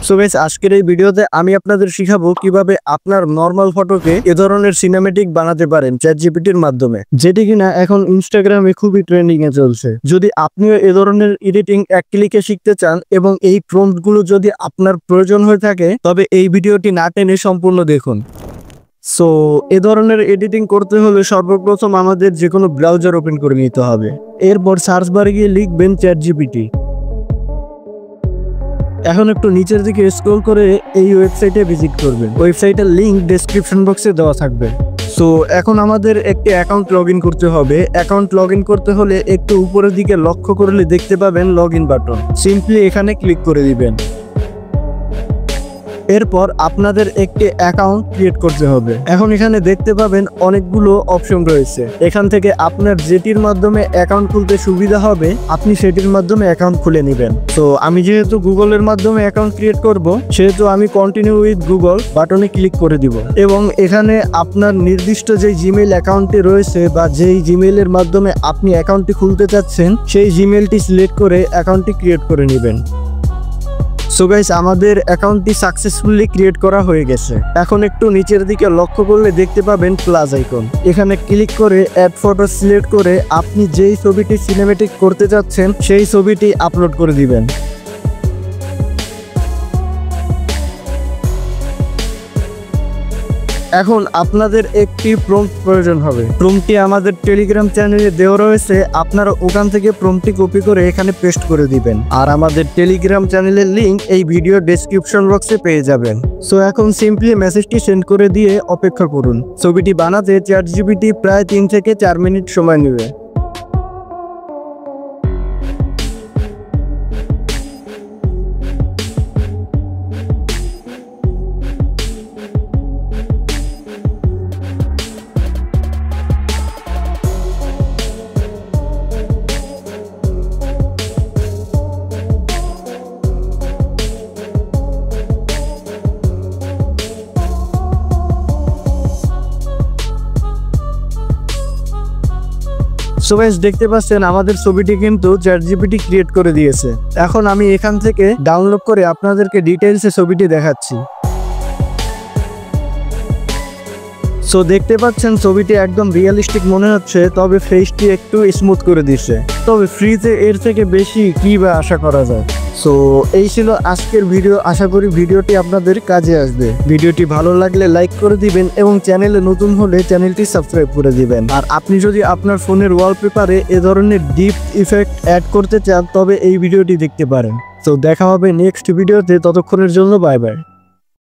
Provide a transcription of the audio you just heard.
So guys আজকের এই ভিডিওতে আমি আপনাদের শিখাবো কিভাবে আপনার নরমাল ফটোকে এ ধরনের সিনেমেটিক বানাতে পারেন চ্যাটজিপিটির মাধ্যমে, যেটি কিনা এখন ইনস্টাগ্রামে খুবই ট্রেন্ডিং এ চলছে। যদি আপনিও এ ধরনের এডিটিং এক ক্লিকে শিখতে চান এবং এই প্রম্পট গুলো যদি আপনার প্রয়োজন হয়ে থাকে, তবে এই ভিডিওটি না টেনে সম্পূর্ণ দেখুন। সো এ ধরনের এডিটিং করতে হলে সর্বপ্রথম আমাদের যে কোনো ব্রাউজার ওপেন করে নিতে হবে। এরপর সার্চ বারে গিয়ে লিখবেন চ্যাটজিপিটি। এখন একটু নিচের দিকে স্ক্রল করে এই ওয়েবসাইটে ভিজিট করবেন। ওয়েবসাইটের লিংক ডেসক্রিপশন বক্সে দেওয়া থাকবে। সো এখন আমাদের একটি অ্যাকাউন্ট লগ ইন করতে হবে। অ্যাকাউন্ট লগ ইন করতে হলে একটু উপরের দিকে লক্ষ্য করলে দেখতে পাবেন লগ ইন বাটন। সিম্পলি এখানে ক্লিক করে দিবেন। এরপর আপনাদের একটি অ্যাকাউন্ট ক্রিয়েট করতে হবে। এখন এখানে দেখতে পাবেন অনেকগুলো অপশন রয়েছে। এখান থেকে আপনার যেটির মাধ্যমে অ্যাকাউন্ট খুলতে সুবিধা হবে আপনি সেটির মাধ্যমে অ্যাকাউন্ট খুলে নেবেন। তো আমি যেহেতু গুগলের মাধ্যমে অ্যাকাউন্ট ক্রিয়েট করব, সেহেতু আমি কন্টিনিউ উইথ গুগল বাটনে ক্লিক করে দিব এবং এখানে আপনার নির্দিষ্ট যে জিমেইল অ্যাকাউন্টটি রয়েছে বা যেই জিমেইলের মাধ্যমে আপনি অ্যাকাউন্টটি খুলতে চাচ্ছেন সেই জিমেইলটি সিলেক্ট করে অ্যাকাউন্টটি ক্রিয়েট করে নেবেন। সো গাইস আমাদের অ্যাকাউন্টটি সাকসেসফুলি ক্রিয়েট করা হয়ে গেছে। এখন একটু নিচের দিকে লক্ষ্য করলে দেখতে পাবেন প্লাস আইকন। এখানে ক্লিক করে অ্যাড ফটো সিলেক্ট করে আপনি যেই ছবিটি সিনেমেটিক করতে চাচ্ছেন সেই ছবিটি আপলোড করে দিবেন। এখন আপনাদের একটি প্রম্পট প্রয়োজন হবে। প্রম্পটটি আমাদের টেলিগ্রাম চ্যানেলে দেওয়া রয়েছে, আপনারা ওখান থেকে প্রম্পটটি কপি করে এখানে পেস্ট করে দিবেন। আর আমাদের টেলিগ্রাম চ্যানেলের লিংক এই ভিডিও ডেসক্রিপশন বক্সে পেয়ে যাবেন। সো এখন সিম্পলি মেসেজটি সেন্ড করে দিয়ে অপেক্ষা করুন। ছবিটি বানাতে চ্যাটজিপিটি প্রায় 3 থেকে 4 মিনিট সময় নেবে। সো গাইস দেখতে পাচ্ছেন আমাদের ছবিটি কিন্তু চ্যাটজিপিটি ক্রিয়েট করে দিয়েছে। এখন আমি এখান থেকে ডাউনলোড করে আপনাদেরকে ডিটেইলসে ছবিটি দেখাচ্ছি। সো দেখতে পাচ্ছেন ছবিটি একদম রিয়েলিস্টিক মনে হচ্ছে, তবে ফেসটি একটু স্মুথ করে দিচ্ছে। তবে ফ্রিতে এর থেকে বেশি কি বা আশা করা যায়। সো এই ছিল আজকের ভিডিও। আশা করি ভিডিওটি আপনাদের কাজে আসবে। ভিডিওটি ভালো লাগলে লাইক করে দিবেন এবং চ্যানেলে নতুন হলে চ্যানেলটি সাবস্ক্রাইব করে দিবেন। আর আপনি যদি আপনার ফোনের ওয়ালপেপারে এ ধরনের ডিপ ইফেক্ট অ্যাড করতে চান তবে এই ভিডিওটি দেখতে পারেন। তো দেখা হবে নেক্সট ভিডিওতে, ততক্ষণের জন্য বাই বাই।